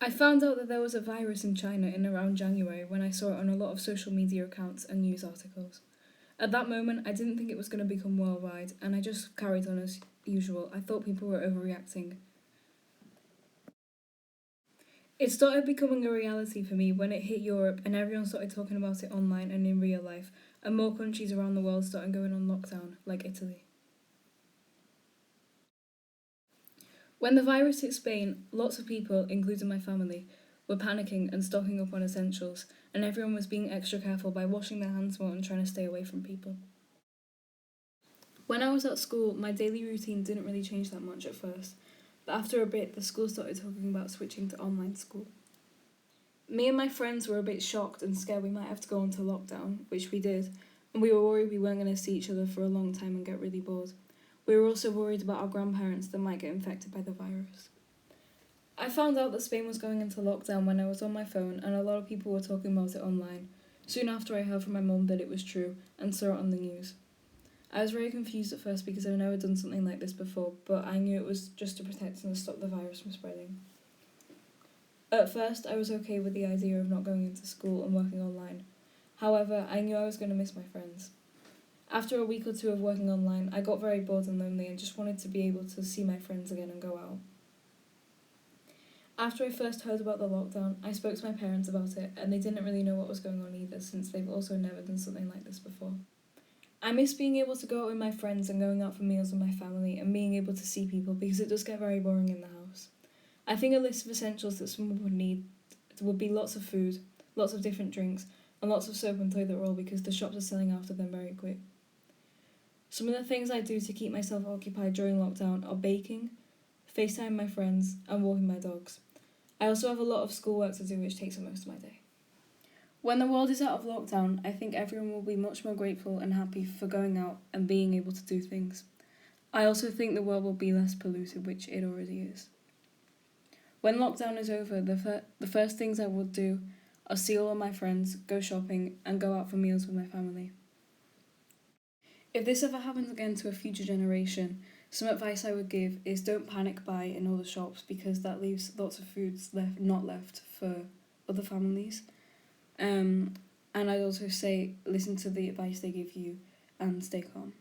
I found out that there was a virus in China in around January when I saw it on a lot of social media accounts and news articles. At that moment, I didn't think it was going to become worldwide, and I just carried on as usual. I thought people were overreacting. It started becoming a reality for me when it hit Europe and everyone started talking about it online and in real life, and more countries around the world started going on lockdown, like Italy. When the virus hit Spain, lots of people, including my family, were panicking and stocking up on essentials, and everyone was being extra careful by washing their hands more and trying to stay away from people. When I was at school, my daily routine didn't really change that much at first, but after a bit, the school started talking about switching to online school. Me and my friends were a bit shocked and scared we might have to go into lockdown, which we did, and we were worried we weren't going to see each other for a long time and get really bored. We were also worried about our grandparents that might get infected by the virus. I found out that Spain was going into lockdown when I was on my phone, and a lot of people were talking about it online. Soon after, I heard from my mum that it was true and saw it on the news. I was very confused at first because I've never done something like this before, but I knew it was just to protect and to stop the virus from spreading. At first, I was okay with the idea of not going into school and working online. However, I knew I was going to miss my friends. After a week or two of working online, I got very bored and lonely and just wanted to be able to see my friends again and go out. After I first heard about the lockdown, I spoke to my parents about it, and they didn't really know what was going on either, since they've also never done something like this before. I miss being able to go out with my friends and going out for meals with my family and being able to see people because it does get very boring in the house. I think a list of essentials that someone would need would be lots of food, lots of different drinks, and lots of soap and toilet roll because the shops are selling out of them very quick. Some of the things I do to keep myself occupied during lockdown are baking, FaceTime my friends, and walking my dogs. I also have a lot of schoolwork to do which takes up most of my day. When the world is out of lockdown, I think everyone will be much more grateful and happy for going out and being able to do things. I also think the world will be less polluted, which it already is. When lockdown is over, the first things I would do are see all of my friends, go shopping, and go out for meals with my family. If this ever happens again to a future generation, some advice I would give is don't panic buy in all the shops because that leaves lots of foods not left for other families. And I'd also say listen to the advice they give you and stay calm.